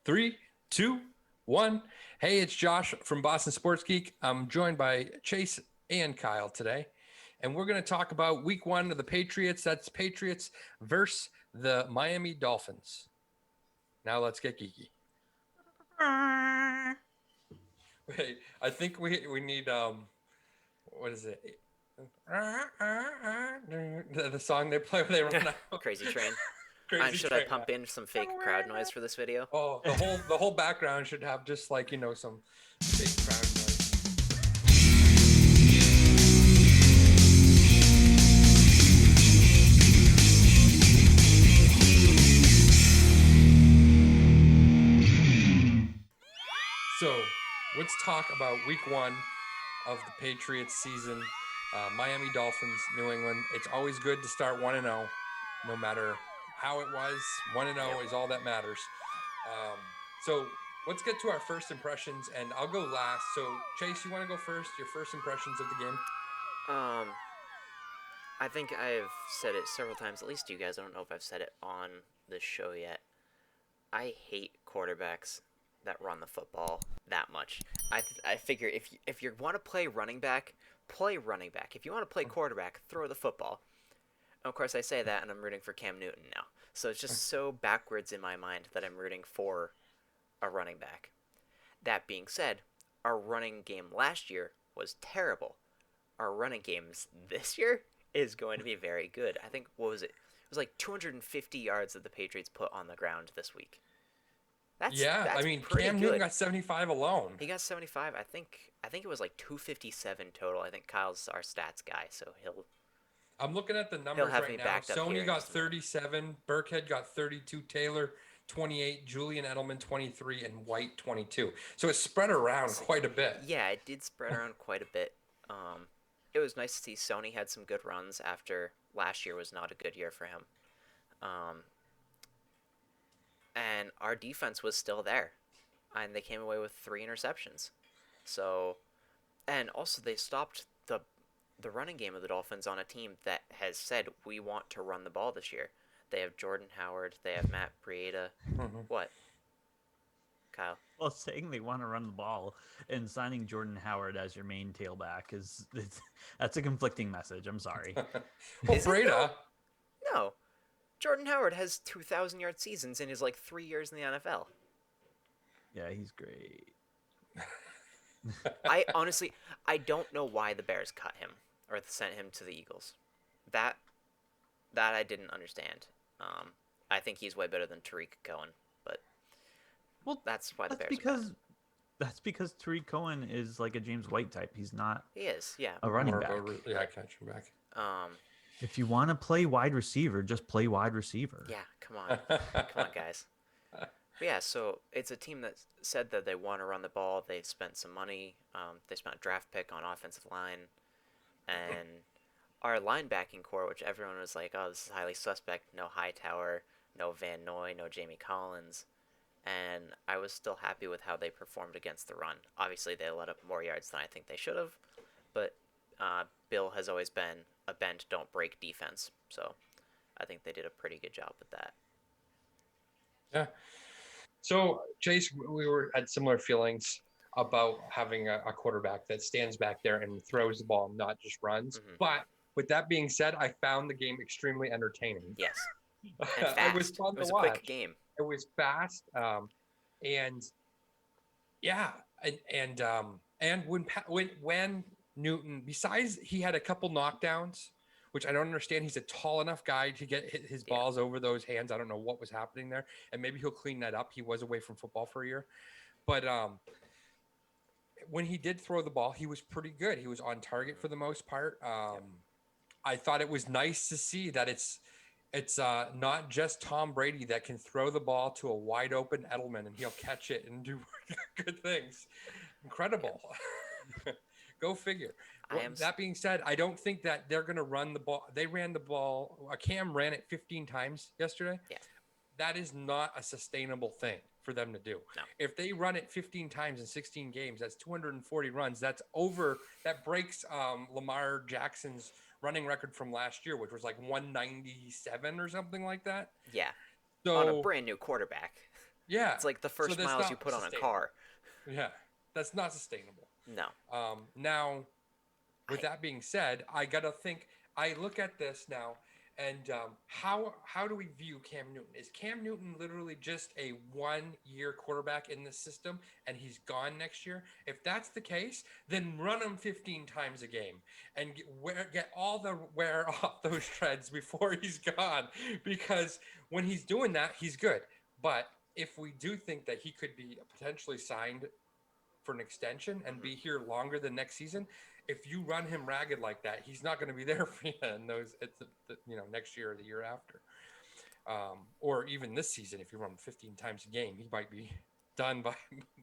Three, two, one. Hey, it's Josh from Boston Sports Geek. I'm joined by Chase and Kyle today, and we're going to talk about week one of the Patriots. That's Patriots versus the Miami Dolphins. Now let's get geeky. Wait, I think we need what is it? The song they play when they run out. Crazy Train. Crazy Should train. I pump in some fake crowd noise for this video? Oh, the whole background should have just like some fake crowd noise. So let's talk about week one of the Patriots season. Miami Dolphins, New England. It's always good to start 1-0, no matter how it was. 1-0 is all that matters. So let's get to our first impressions, and I'll go last. So Chase, you want to go first? Your first impressions of the game? I think I've said it several times, at least to you guys. I don't know if I've said it on this show yet. I hate quarterbacks that run the football that much. I figure if you want to play running back, play running back. If you want to play quarterback, throw the football. And of course, I say that, and I'm rooting for Cam Newton now. So it's just so backwards in my mind that I'm rooting for a running back. That being said, our running game last year was terrible. Our running games this year is going to be very good. I think, what was it? It was like 250 yards that the Patriots put on the ground this week. That's Cam Newton got 75 alone. He got 75. I think it was like 257 total. I think Kyle's our stats guy, so I'm looking at the numbers right now. Sony got 37, Burkhead got 32, Taylor 28, Julian Edelman 23, and White 22. So it spread around quite a bit. Yeah, it did spread around quite a bit. It was nice to see Sony had some good runs after last year was not a good year for him. And our defense was still there, and they came away with 3 interceptions. So, and also they stopped the running game of the Dolphins on a team that has said we want to run the ball this year. They have Jordan Howard, they have Matt Breida. What, Kyle? Well, saying they want to run the ball and signing Jordan Howard as your main tailback that's a conflicting message. I'm sorry. Well, Breida. No. Jordan Howard has 2,000-yard seasons in his 3 years in the NFL. Yeah, he's great. I don't know why the Bears cut him or sent him to the Eagles. That I didn't understand. I think he's way better than Tariq Cohen, but that's why the Bears cut him. That's because Tariq Cohen is like a James White type. He's not. He is, yeah. A running back. Catching back. If you want to play wide receiver, just play wide receiver. Yeah, come on, guys. But yeah, so it's a team that said that they want to run the ball. They spent some money. They spent a draft pick on offensive line, and our linebacking core, which everyone was like, "Oh, this is highly suspect." No Hightower, no Van Noy, no Jamie Collins, and I was still happy with how they performed against the run. Obviously, they let up more yards than I think they should have, but Bill has always been a bend don't break defense, so I think they did a pretty good job with that. Yeah. So Chase, we had similar feelings about having a quarterback that stands back there and throws the ball, not just runs. Mm-hmm. But with that being said, I found the game extremely entertaining. Yes. And fast. It was fun to watch. A quick game. It was fast, and when Newton, besides he had a couple knockdowns, which I don't understand. He's a tall enough guy to get his balls over those hands. I don't know what was happening there, and maybe he'll clean that up. He was away from football for a year, but when he did throw the ball, he was pretty good. He was on target for the most part. I thought it was nice to see that it's not just Tom Brady that can throw the ball to a wide open Edelman and he'll catch it and do good things. Incredible. Go figure. That being said, I don't think that they're going to run the ball. They ran the ball. Cam ran it 15 times yesterday. Yeah. That is not a sustainable thing for them to do. No. If they run it 15 times in 16 games, that's 240 runs. That breaks Lamar Jackson's running record from last year, which was like 197 or something like that. Yeah. So, on a brand new quarterback. Yeah. It's like the So first that's miles you not put on a sustainable. car. Yeah. That's not sustainable. No. Now, with I- that being said, I gotta think. I look at this now, and how do we view Cam Newton? Is Cam Newton literally just a 1-year quarterback in the system, and he's gone next year? If that's the case, then run him 15 times a game and get all the wear off those treads before he's gone. Because when he's doing that, he's good. But if we do think that he could be potentially signed for an extension and be here longer than next season, if you run him ragged like that, he's not going to be there for you in those next year or the year after, or even this season. If you run him 15 times a game, he might be done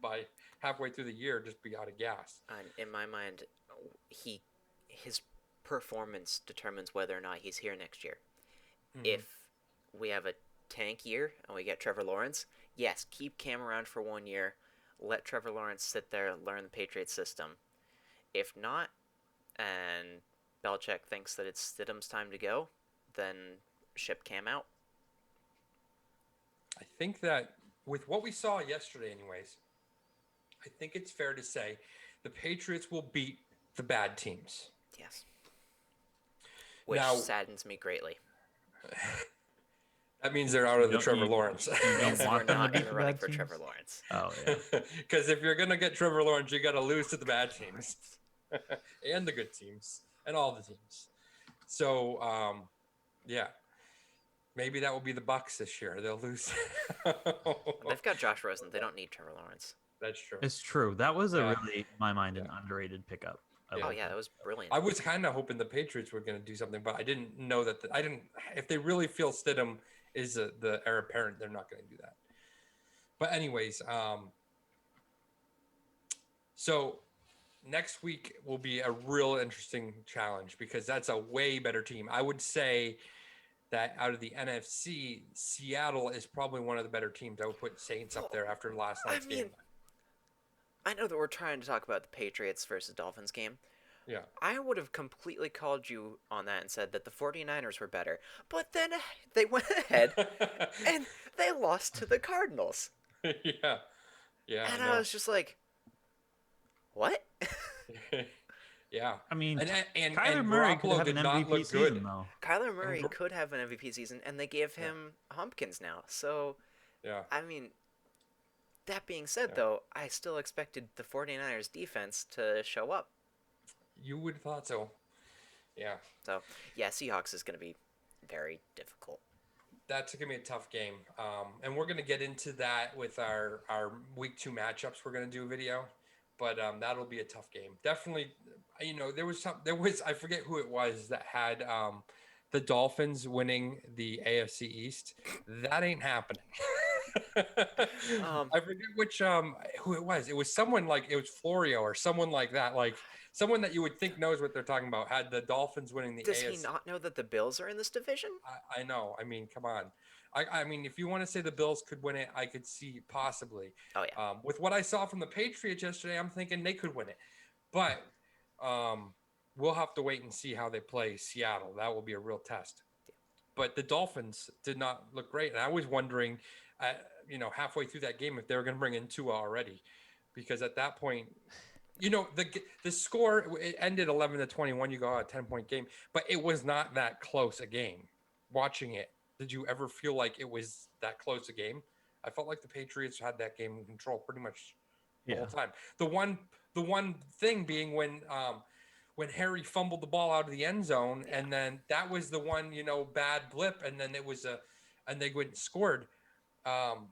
by halfway through the year, just be out of gas. And in my mind, his performance determines whether or not he's here next year. If we have a tank year and we get Trevor Lawrence, yes, keep Cam around for 1 year. Let Trevor Lawrence sit there, learn the Patriots system. If not, and Belichick thinks that it's Stidham's time to go, then ship Cam out. I think that with what we saw yesterday, anyways, I think it's fair to say the Patriots will beat the bad teams. Yes. Which Now, saddens me greatly. That means they're out of the Don't- Trevor you- Lawrence. You don't Means that we're want them to not in beat the the running bad for teams? Trevor Lawrence. Oh yeah. Because if you're gonna get Trevor Lawrence, you got to lose to the bad teams and the good teams and all the teams. So, yeah, maybe that will be the Bucks this year. They'll lose. They've got Josh Rosen. They don't need Trevor Lawrence. That's true. It's true. That was a Yeah. really, in my mind, an underrated pickup. I Yeah. Oh like yeah, that. that was brilliant. I was kind of hoping the Patriots were going to do something, but I didn't know that. I didn't. If they really feel Stidham is the heir apparent, they're not going to do that. But anyways, so next week will be a real interesting challenge because that's a way better team. I would say that out of the NFC, Seattle is probably one of the better teams. I would put Saints up there after last night's game. I know that we're trying to talk about the Patriots versus Dolphins game. Yeah. I would have completely called you on that and said that the 49ers were better. But then they went ahead and they lost to the Cardinals. Yeah. Yeah. And no. I was just like, what? Yeah. I mean, and Kyler Murray could Garoppolo have an did not MVP look season, good. though. Kyler Murray Gar- could have an MVP season, and they gave him Humpkins now. So, Yeah. I mean, that being said, though, I still expected the 49ers defense to show up. You would have thought so. Yeah. So, yeah, Seahawks is going to be very difficult. That's going to be a tough game. And we're going to get into that with our week 2 matchups. We're going to do a video, but that'll be a tough game. Definitely, there was I forget who it was that had the Dolphins winning the AFC East. That ain't happening. I forget which who it was. It was someone it was Florio or someone like that, like someone that you would think knows what they're talking about. Had the Dolphins winning the Does AFC. he not know that the Bills are in this division? I know. I mean, come on. I mean, if you want to say the Bills could win it, I could see possibly. Oh, yeah. With what I saw from the Patriots yesterday, I'm thinking they could win it. But we'll have to wait and see how they play Seattle. That will be a real test. But the Dolphins did not look great. And I was wondering, halfway through that game if they were going to bring in Tua already. Because at that point, the score, it ended 11-21. You go, a 10-point game. But it was not that close a game. Watching it, did you ever feel like it was that close a game? I felt like the Patriots had that game in control pretty much the whole time. The one thing being when Harry fumbled the ball out of the end zone, and then that was the one, bad blip, and then it was and they went and scored. And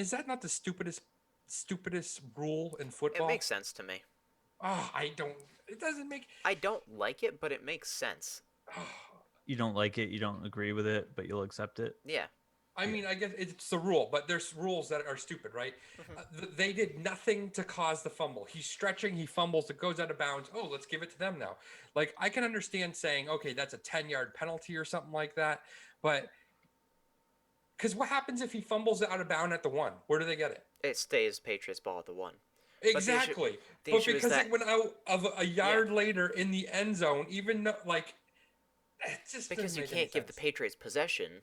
is that not the stupidest rule in football? It makes sense to me. Oh, it doesn't make. I don't like it, but it makes sense. You don't like it, you don't agree with it, but you'll accept it. Yeah. I mean, I guess it's the rule, but there's rules that are stupid, right? They did nothing to cause the fumble. He's stretching, he fumbles, it goes out of bounds. Oh, let's give it to them now. Like, I can understand saying, okay, that's a 10-yard penalty or something like that, but because what happens if he fumbles it out of bounds at the 1? Where do they get it? It stays Patriots ball at the 1. Exactly. the But issue is because that- it went out of a yard later in the end zone, even though, it just Because doesn't you make any can't give the sense. Patriots possession.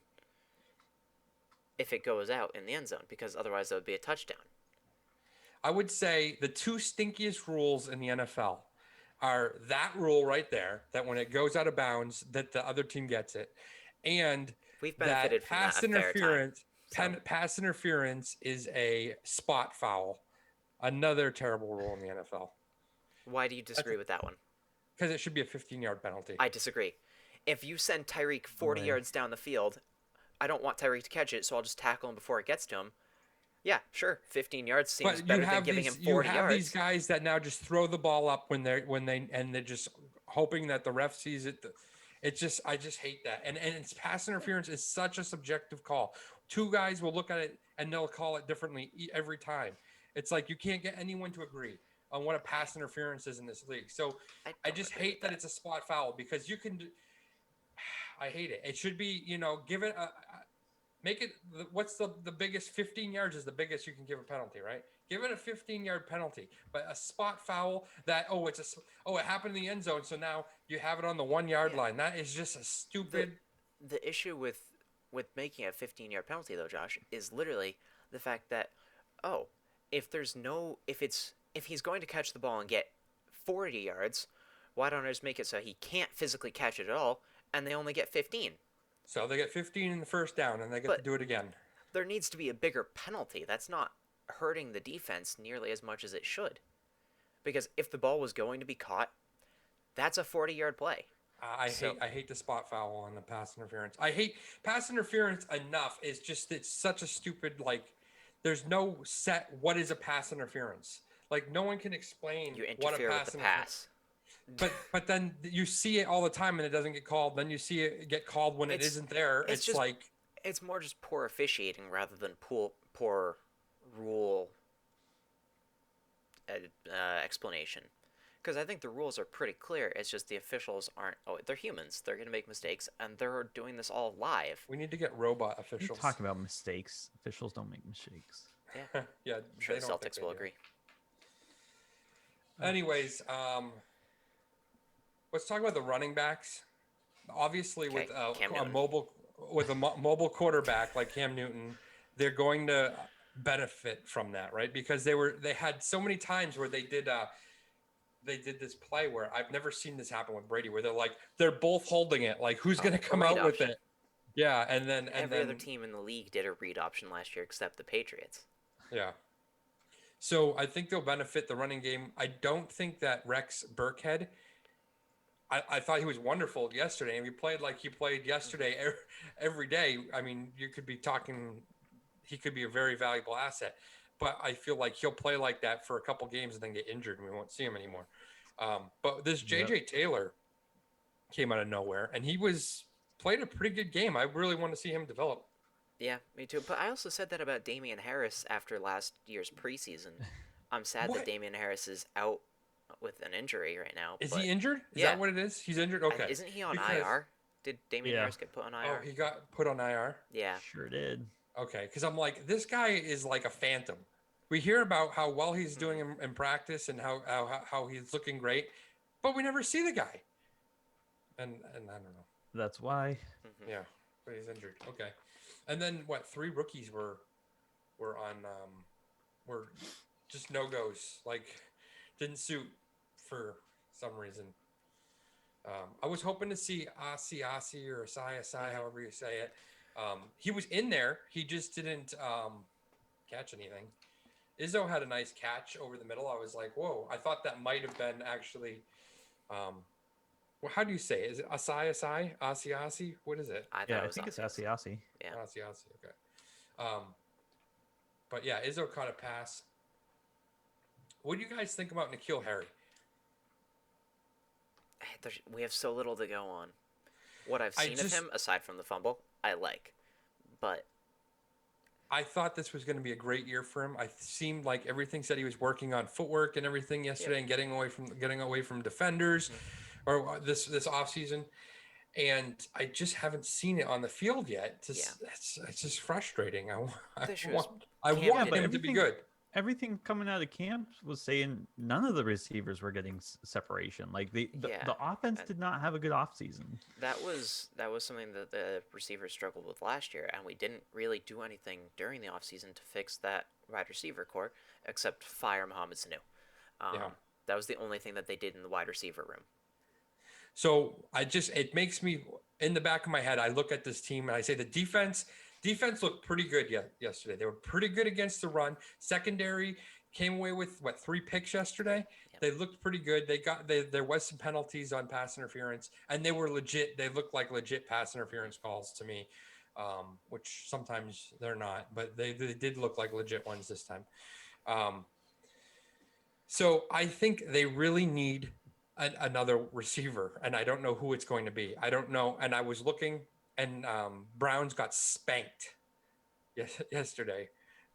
if it goes out in the end zone, because otherwise that would be a touchdown. I would say the two stinkiest rules in the NFL are that rule right there, that when it goes out of bounds, that the other team gets it, and We've that benefited from that a fair time. So pass interference is a spot foul. Another terrible rule in the NFL. why do you disagree with that one? Because it should be a 15-yard penalty. I disagree. If you send Tyreek 40 Boy. yards down the field, I don't want Tyreek to catch it, so I'll just tackle him before it gets to him. Yeah, sure. 15 yards seems But better than giving him 40 you have yards. these guys that now just throw the ball up when they're just hoping that the ref sees it. It's just, I just hate that. And it's pass interference is such a subjective call. Two guys will look at it and they'll call it differently every time. It's like you can't get anyone to agree on what a pass interference is in this league. So I don't just agree hate with that it's a spot foul, because you can. I hate it. It should be, give it make it. What's the biggest? 15 yards is the biggest you can give a penalty, right? Give it a 15-yard penalty, but a spot foul that it happened in the end zone, so now you have it on the 1-yard line. That is just a stupid. The issue with making a 15-yard penalty, though, Josh, is literally the fact that, if he's going to catch the ball and get 40 yards, why don't I just make it so he can't physically catch it at all, and they only get 15? So they get 15 in the first down, and they get to do it again. There needs to be a bigger penalty. That's not hurting the defense nearly as much as it should. Because if the ball was going to be caught, that's a 40-yard play. I hate the spot foul on the pass interference. I hate pass interference enough. It's such a stupid, there's no set what is a pass interference. Like, no one can explain You what a interfere pass with the interference. pass. But then you see it all the time and it doesn't get called. Then you see it get called when it isn't there. It's just, like it's more just poor officiating rather than poor rule explanation. Because I think the rules are pretty clear. It's just the officials aren't. Oh, they're humans. They're going to make mistakes, and they're doing this all live. we need to get robot You officials. talk about mistakes. Officials don't make mistakes. Yeah, Yeah, I'm sure they the don't think Celtics they will do. agree. Anyways, let's talk about the running backs. Obviously, with Cam a Newton. mobile quarterback like Cam Newton, they're going to benefit from that, right? Because they had so many times where they did this play where I've never seen this happen with Brady, where they're both holding it, like who's going to come read out with option. it? Yeah, and then Every other team in the league did a read option last year except the Patriots. Yeah. So I think they'll benefit the running game. I don't think that Rex Burkhead. I thought he was wonderful yesterday, and he played like he played yesterday every day. I mean, you could be talking. He could be a very valuable asset, but I feel like he'll play like that for a couple games and then get injured, and we won't see him anymore. But this J.J. Taylor came out of nowhere, and he played a pretty good game. I really want to see him develop. Yeah, me too. But I also said that about Damian Harris after last year's preseason. I'm sad What? that Damian Harris is out with an injury right now. Is but he injured? Is Yeah. that what it is? He's injured? Okay. Isn't he on Because- IR? Did Damian Yeah. Harris get put on Oh, IR? he got put on IR? Yeah. Sure did. Okay, because I'm like, this guy is like a phantom. We hear about how well he's doing in practice and how he's looking great, but we never see the guy. And I don't know. That's why. Yeah, but he's injured. Okay, and then what? 3 rookies were just no goes. Like, didn't suit for some reason. I was hoping to see Asi or Asai, however you say it. He was in there. He just didn't catch anything. Izzo had a nice catch over the middle. I was like, whoa. I thought that might have been actually. Well, how do you say it? Is it Asai? Asi? What is it? I thought Yeah, it I was think it's Asi. Asiasi. Yeah. Asi. Okay. But yeah, Izzo caught a pass. What do you guys think about N'Keal Harry? We have so little to go on. What I've I seen just- of him, aside from the fumble, I like. But I thought this was going to be a great year for him. I seemed like everything said he was working on footwork and everything yesterday, and getting away from defenders, or this offseason. And I just haven't seen it on the field yet. It's just frustrating. I The issue is want Cam him did to be everything- good. everything coming out of camp was saying none of the receivers were getting separation. Like the offense and did not have a good offseason. that was something that the receivers struggled with last year, and we didn't really do anything during the offseason to fix that wide receiver core except fire Mohamed Sanu. Yeah. That was the only thing that they did in the wide receiver room. So it makes me, in the back of my head, I look at this team and I say the defense looked pretty good yesterday. They were pretty good against the run. Secondary came away with 3 picks yesterday. Yep. They looked pretty good. There was some penalties on pass interference, and they were legit. They looked like legit pass interference calls to me, which sometimes they're not, but they did look like legit ones this time. So I think they really need another receiver, and I don't know who it's going to be. I don't know. And I was looking, and Browns got spanked yesterday.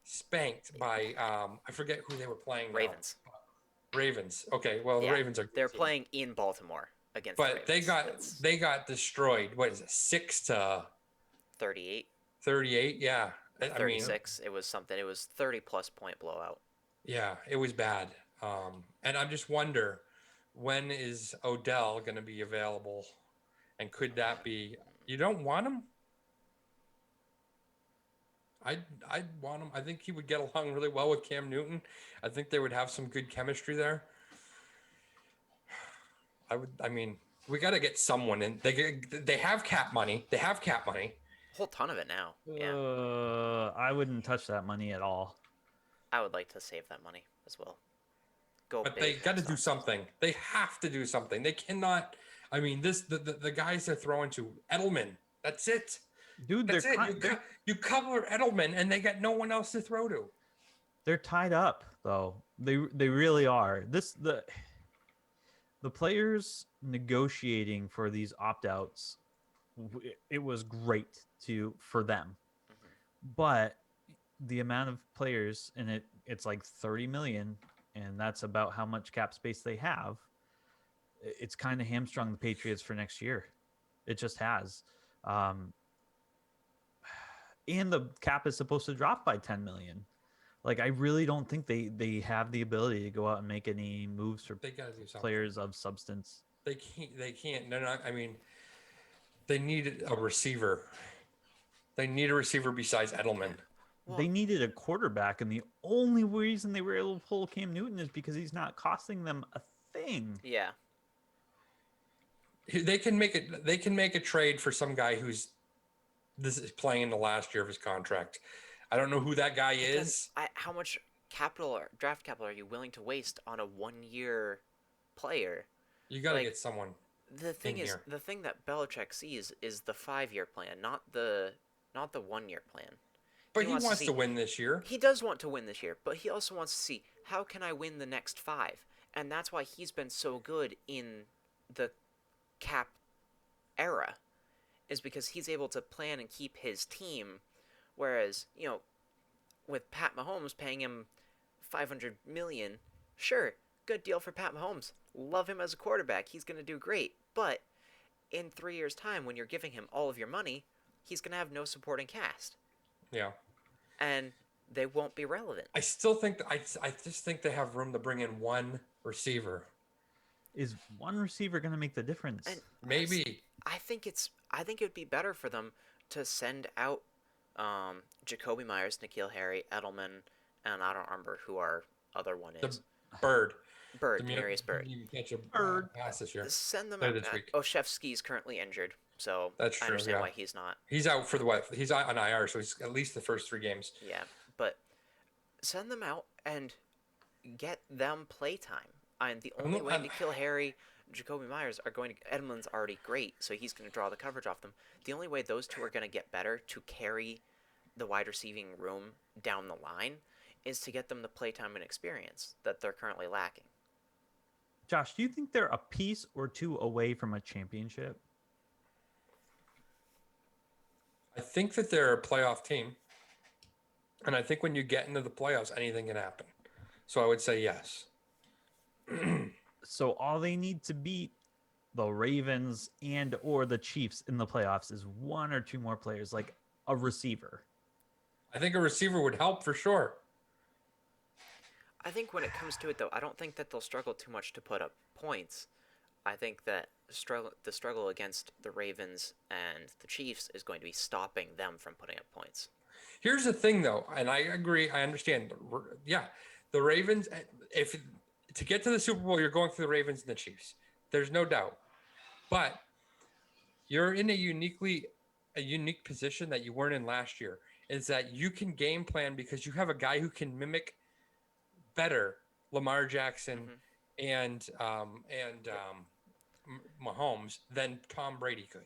Spanked by I forget who they were playing. Ravens. Ravens. Okay, well the Ravens are. They're playing in Baltimore against. But the Ravens. they got destroyed. What is it? 6-38. 38. Yeah. 36. It was something. It was 30+ point blowout. Yeah, it was bad. And I just wonder, when is Odell going to be available? And could that be? You don't want him? I'd want him. I think he would get along really well with Cam Newton. I think they would have some good chemistry there. We got to get someone in. They have cap money. They have cap money. A whole ton of it now. Yeah. I wouldn't touch that money at all. I would like to save that money as well. But they got to do something. They have to do something. They cannot. I mean, the guys they're throwing to Edelman. That's it. Dude, that's it. You cover Edelman, and they got no one else to throw to. They're tied up, though. They really are. The players negotiating for these opt-outs, it was great for them. Mm-hmm. But the amount of players, and it's like 30 million, and that's about how much cap space they have. It's kind of hamstrung the Patriots for next year. It just has. And the cap is supposed to drop by 10 million. Like, I really don't think they have the ability to go out and make any moves for players of substance. They can't. They're not. I mean, they need a receiver. They need a receiver besides Edelman. Well, they needed a quarterback, and the only reason they were able to pull Cam Newton is because he's not costing them a thing. Yeah. They can make it. They can make a trade for some guy who's this is playing in the last year of his contract. I don't know who that guy is. How much capital or draft capital are you willing to waste on a 1-year player? You got to get someone. The thing is, the thing that Belichick sees is the 5-year plan, not the 1-year plan. But he wants to win this year. He does want to win this year, but he also wants to see, how can I win the next 5? And that's why he's been so good in the cap era, is because he's able to plan and keep his team. Whereas, with Pat Mahomes paying him $500 million, sure, good deal for Pat Mahomes. Love him as a quarterback. He's going to do great. But in 3 years' time, when you're giving him all of your money, he's going to have no supporting cast. Yeah. And they won't be relevant. I still think I just think they have room to bring in one receiver. Is one receiver going to make the difference? And maybe. I think it would be better for them to send out Jacoby Myers, N'Keal Harry, Edelman, and I don't remember who our other one is. Bird, Demarius Bird. You catch a bird pass this year. Send them out. Oshevsky's currently injured, so that's true, I understand why he's not. He's out for he's out on IR, so he's at least the first 3 games. Yeah, but send them out and get them playtime. And the only way N'Keal Harry, Jacoby Myers are going to... Edelman's already great, so he's going to draw the coverage off them. The only way those two are going to get better to carry the wide receiving room down the line is to get them the playtime and experience that they're currently lacking. Josh, do you think they're a piece or 2 away from a championship? I think that they're a playoff team. And I think when you get into the playoffs, anything can happen. So I would say yes. So all they need to beat the Ravens and or the Chiefs in the playoffs is 1 or 2 more players, like a receiver. I think a receiver would help for sure. I think when it comes to it, though, I don't think that they'll struggle too much to put up points. I think that the struggle against the Ravens and the Chiefs is going to be stopping them from putting up points. Here's the thing, though, and I agree. I understand. Yeah, the Ravens. If to get to the Super Bowl, you're going through the Ravens and the Chiefs. There's no doubt. But you're in a unique position that you weren't in last year. Is that you can game plan because you have a guy who can mimic better Lamar Jackson and Mahomes than Tom Brady could.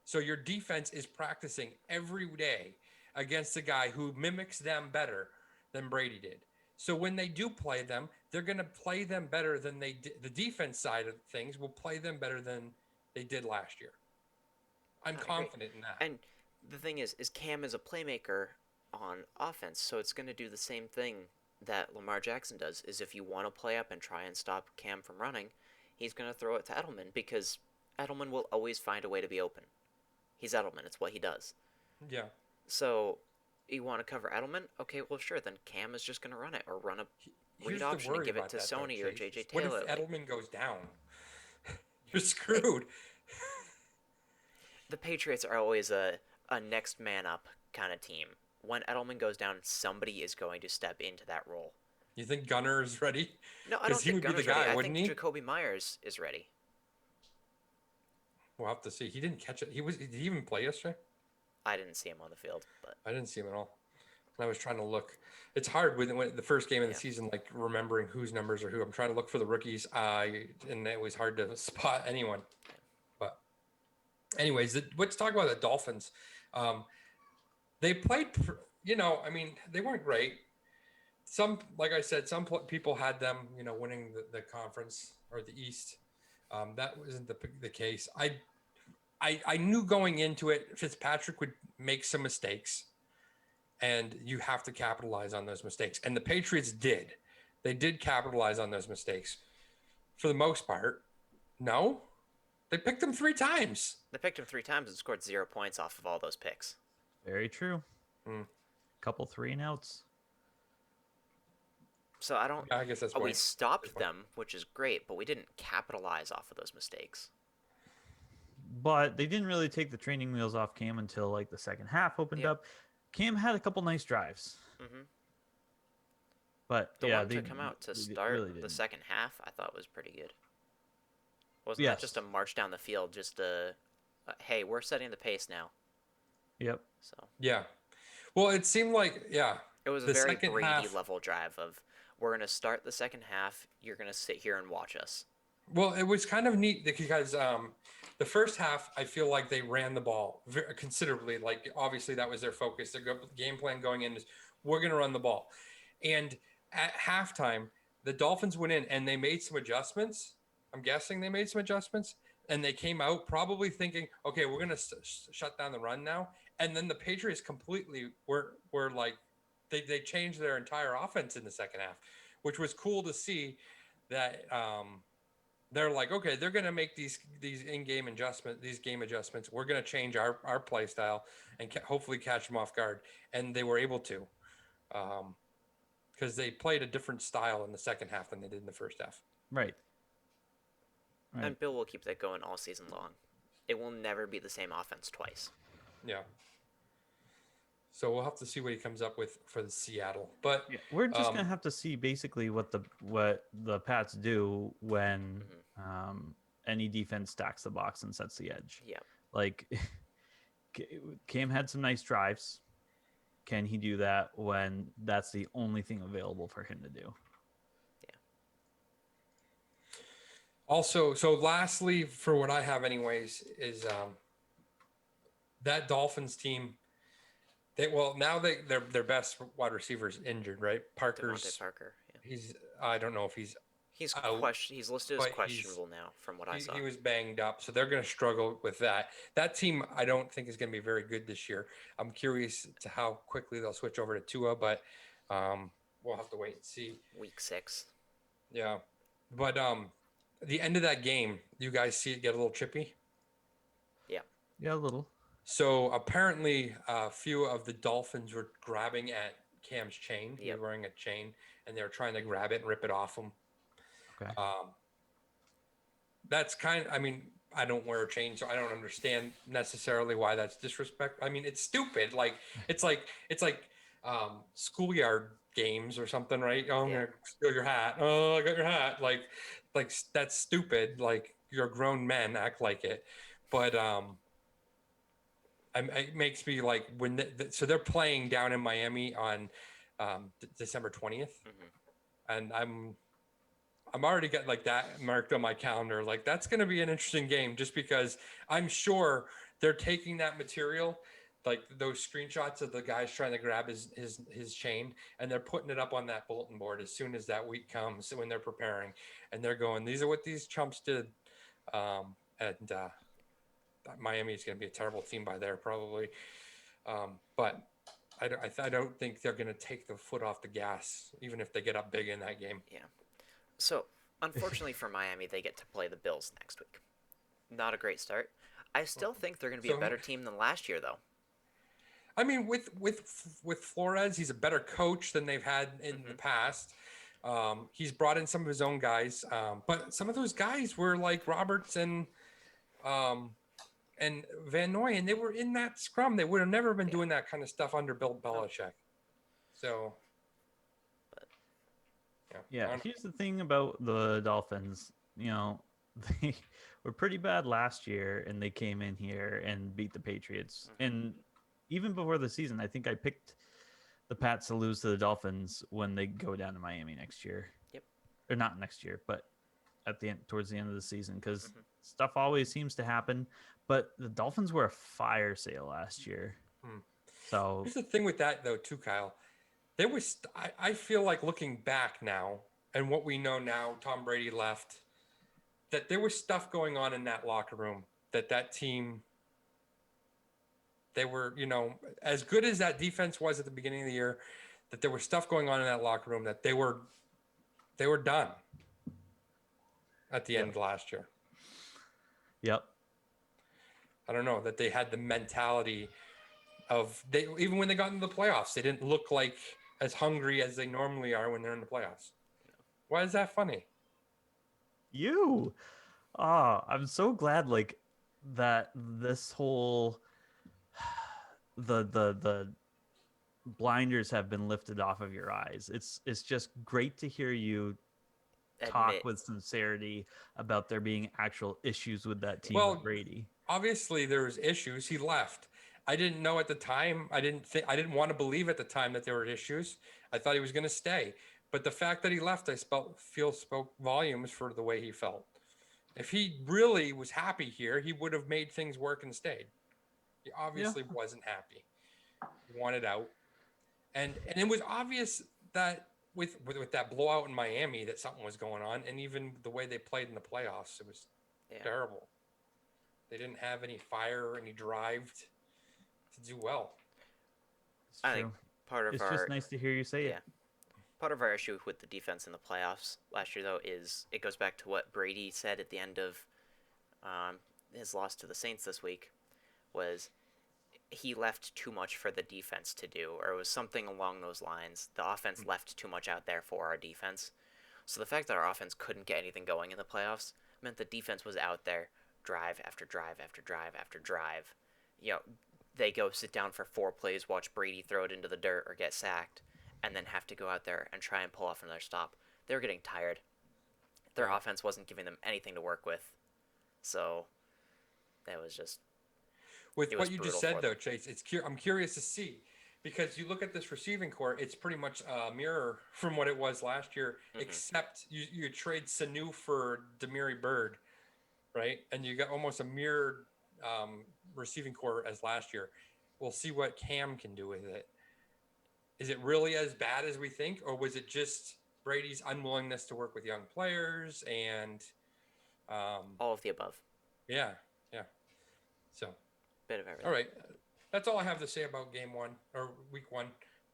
So your defense is practicing every day against a guy who mimics them better than Brady did. So when they do play them, they're going to play them better than they did. The defense side of things will play them better than they did last year. I'm confident in that. And the thing is Cam is a playmaker on offense, so it's going to do the same thing that Lamar Jackson does. Is if you want to play up and try and stop Cam from running, he's going to throw it to Edelman because Edelman will always find a way to be open. He's Edelman. It's what he does. Yeah. So you want to cover Edelman? Okay, well, sure. Then Cam is just going to run it or run a read option and give it to Sony or J.J. Taylor. What if Edelman goes down? You're screwed. The Patriots are always a next man up kind of team. When Edelman goes down, somebody is going to step into that role. You think Gunner is ready? No, I don't think Gunner's ready. I think he? Jacoby Myers is ready. We'll have to see. He didn't catch it. Did he even play yesterday? I didn't see him on the field, but I didn't see him at all. And I was trying to look. It's hard when the first game of the season, like remembering whose numbers are who. I'm trying to look for the rookies, and it was hard to spot anyone. But anyways, let's talk about the Dolphins. They played, I mean, they weren't great. Like I said, some people had them, winning the conference or the East. That wasn't the case. I knew going into it, Fitzpatrick would make some mistakes, and you have to capitalize on those mistakes. And the Patriots did. They did capitalize on those mistakes for the most part. No, they picked them 3 times. They picked him 3 times and scored 0 points off of all those picks. Very true. Couple 3-and-outs. So I guess that's we stopped them, which is great, but we didn't capitalize off of those mistakes. But they didn't really take the training wheels off Cam until like the second half opened up. Cam had a couple nice drives. But the one to come out to start really the second half, I thought was pretty good. Wasn't that just a march down the field? Just hey, we're setting the pace now. Yep. So yeah, well, it seemed like it was a very Brady level drive of we're gonna start the second half. You're gonna sit here and watch us. Well, it was kind of neat because the first half, I feel like they ran the ball considerably. Like, obviously, that was their focus. Their game plan going in is we're going to run the ball. And at halftime, the Dolphins went in and they made some adjustments. I'm guessing they made some adjustments. And they came out probably thinking, okay, we're going to shut down the run now. And then the Patriots completely were like, they changed their entire offense in the second half, which was cool to see that they're like, okay, they're going to make these in-game adjustments, these game adjustments. We're going to change our play style and hopefully catch them off guard. And they were able to, because they played a different style in the second half than they did in the first half. Right. And Bill will keep that going all season long. It will never be the same offense twice. Yeah. So we'll have to see what he comes up with for the Seattle. But we're just gonna have to see basically what the Pats do when any defense stacks the box and sets the edge. Yeah. Like Cam had some nice drives. Can he do that when that's the only thing available for him to do? Yeah. Also, so lastly, for what I have anyways, is that Dolphins team. Their best wide receiver is injured, right? Devontae Parker. Yeah. I don't know if he's out, he's listed as questionable now, from what I saw. He was banged up, so they're going to struggle with that. That team, I don't think is going to be very good this year. I'm curious to how quickly they'll switch over to Tua, but we'll have to wait and see. Week 6. Yeah, but the end of that game, you guys see it get a little chippy? Yeah, a little. So apparently, a few of the Dolphins were grabbing at Cam's chain. He was Yep. wearing a chain, and they were trying to grab it and rip it off him. Okay. That's kind of, I mean, I don't wear a chain, so I don't understand necessarily why that's disrespect. I mean, it's stupid. Like it's like schoolyard games or something, right? Oh, I'm Yeah. gonna steal your hat. Oh, I got your hat. Like that's stupid. Like you're grown men, act like it. But it makes me like when so they're playing down in Miami on December 20th, and I'm already got like that marked on my calendar. Like that's going to be an interesting game, just because I'm sure they're taking that material, like those screenshots of the guys trying to grab his chain, and they're putting it up on that bulletin board as soon as that week comes when they're preparing, and they're going, these are what these chumps did, and Miami is going to be a terrible team by there probably, but. I don't think they're going to take the foot off the gas, even if they get up big in that game. Yeah. So, unfortunately for Miami, they get to play the Bills next week. Not a great start. I still think they're going to be a better team than last year, though. I mean, with Flores, he's a better coach than they've had in the past. He's brought in some of his own guys, but some of those guys were like Roberts and Van Noy, and they were in that scrum. They would have never been doing that kind of stuff under Bill Belichick. So, Yeah, here's the thing about the Dolphins. You know, they were pretty bad last year, and they came in here and beat the Patriots. And even before the season, I think I picked the Pats to lose to the Dolphins when they go down to Miami next year. Yep. Or not next year, but at the end, towards the end of the season, because stuff always seems to happen. But the Dolphins were a fire sale last year. So here's the thing with that, though, too, Kyle. There was, I feel like looking back now and what we know now, Tom Brady left, that there was stuff going on in that locker room, that team, they were, as good as that defense was at the beginning of the year, that there was stuff going on in that locker room that they were done at the end of last year. Yep. I don't know, that they had the mentality of, even when they got into the playoffs, they didn't look like as hungry as they normally are when they're in the playoffs. Why is that funny? I'm so glad like that this whole the blinders have been lifted off of your eyes. It's just great to hear you talk with sincerity about there being actual issues with that team with Brady. Obviously there's issues. He left. I didn't know at the time. I didn't want to believe at the time that there were issues. I thought he was going to stay. But the fact that he left, spoke volumes for the way he felt. If he really was happy here, he would have made things work and stayed. He obviously wasn't happy. He wanted out. And it was obvious that with that blowout in Miami that something was going on, and even the way they played in the playoffs, it was terrible. They didn't have any fire or any drive to do well. I think it's just nice to hear you say it. Part of our issue with the defense in the playoffs last year, though, is it goes back to what Brady said at the end of his loss to the Saints this week, was he left too much for the defense to do, or it was something along those lines. The offense left too much out there for our defense. So the fact that our offense couldn't get anything going in the playoffs meant the defense was out there drive after drive after drive after drive. They go sit down for 4 plays, watch Brady throw it into the dirt or get sacked, and then have to go out there and try and pull off another stop. They were getting tired. Their offense wasn't giving them anything to work with. So that was just... With what you just said, though, Chase, I'm curious to see, because you look at this receiving core, it's pretty much a mirror from what it was last year, except you trade Sanu for Demiri Bird, right? And you got almost a mirrored receiving core as last year. We'll see what Cam can do with it. Is it really as bad as we think, or was it just Brady's unwillingness to work with young players and all of the above? Yeah. So, bit of everything. All right, that's all I have to say about game 1 or week 1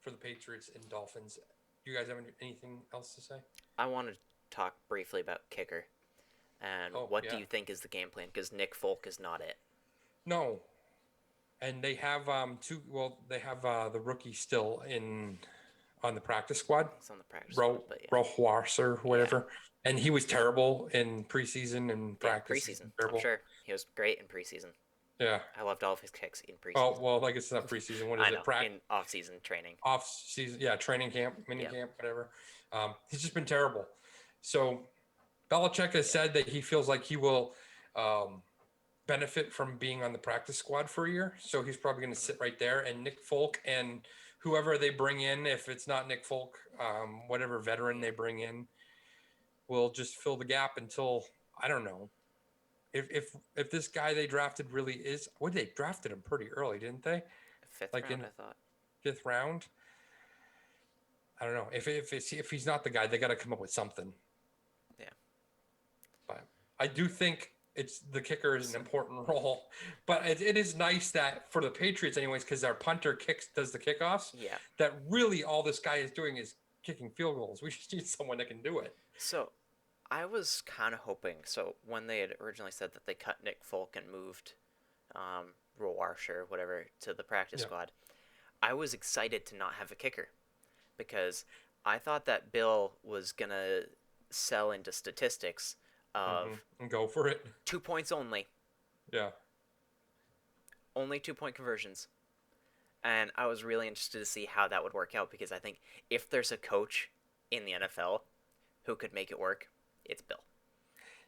for the Patriots and Dolphins. Do you guys have anything else to say? I want to talk briefly about kicker, and what do you think is the game plan? Because Nick Folk is not it. No. And they have they have the rookie still in on the practice squad. He's on the practice squad, but yeah. Rojas or whatever. And he was terrible in preseason and practice. Preseason. Terrible. I'm sure he was great in preseason. Yeah. I loved all of his kicks in preseason. Oh, well, I guess it's not preseason. What is I know, it? in off-season training. Off-season, yeah, training camp, mini camp, whatever. He's just been terrible. So Belichick has said that he feels like he will benefit from being on the practice squad for a year. So he's probably going to sit right there. And Nick Folk and whoever they bring in, if it's not Nick Folk, whatever veteran they bring in, will just fill the gap until, I don't know. If this guy they drafted really is, they drafted him pretty early, didn't they? Fifth round, I thought. 5th round. I don't know if he's not the guy, they got to come up with something. Yeah. But I do think the kicker is an important role. But it is nice that for the Patriots, anyways, because our punter does the kickoffs. Yeah. That really all this guy is doing is kicking field goals. We just need someone that can do it. So, I was kind of hoping. So when they had originally said that they cut Nick Folk and moved Roarsh or whatever to the practice squad, I was excited to not have a kicker because I thought that Bill was gonna sell into statistics of and go for it. 2 points only. Yeah. Only 2-point conversions. And I was really interested to see how that would work out because I think if there's a coach in the NFL who could make it work, it's Bill.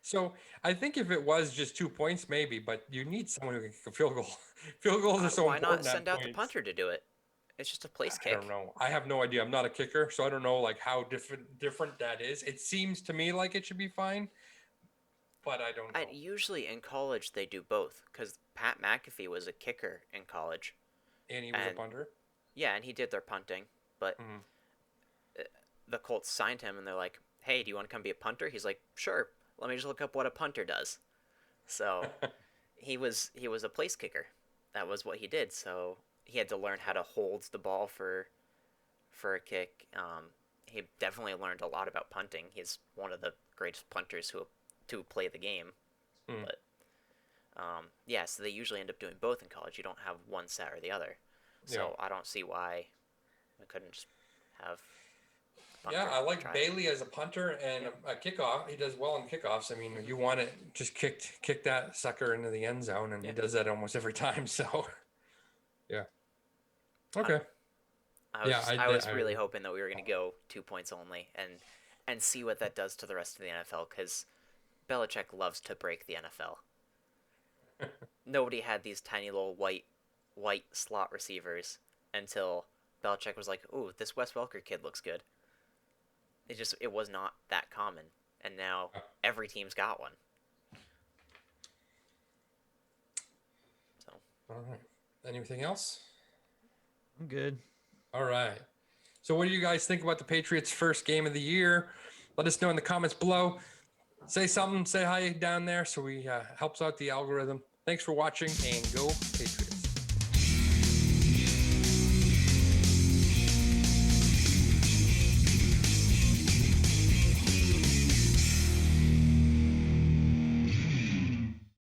So I think if it was just 2 points, maybe, but you need someone who can kick a field goal. Field goals are so why important. not send out the punter to do it? It's just a place kick. I don't know. I have no idea. I'm not a kicker, so I don't know like how different that is. It seems to me like it should be fine, but I don't know. Usually in college they do both because Pat McAfee was a kicker in college. And he was a punter? Yeah, and he did their punting, but the Colts signed him and they're like, hey, do you want to come be a punter? He's like, sure. Let me just look up what a punter does. So he was a place kicker. That was what he did. So he had to learn how to hold the ball for a kick. He definitely learned a lot about punting. He's one of the greatest punters to play the game. But so they usually end up doing both in college. You don't have one set or the other. So I don't see why we couldn't just have. Yeah, I like Bailey as a punter and a kickoff. He does well in kickoffs. I mean, you want it just kick that sucker into the end zone, and he does that almost every time. So, yeah. Okay. I was really hoping that we were going to go 2 points only and see what that does to the rest of the NFL because Belichick loves to break the NFL. Nobody had these tiny little white slot receivers until Belichick was like, "Ooh, this Wes Welker kid looks good." It was not that common, and now every team's got one. So. All right. Anything else? I'm good. All right. So what do you guys think about the Patriots' first game of the year? Let us know in the comments below. Say something, say hi down there so we helps out the algorithm. Thanks for watching and go Patriots.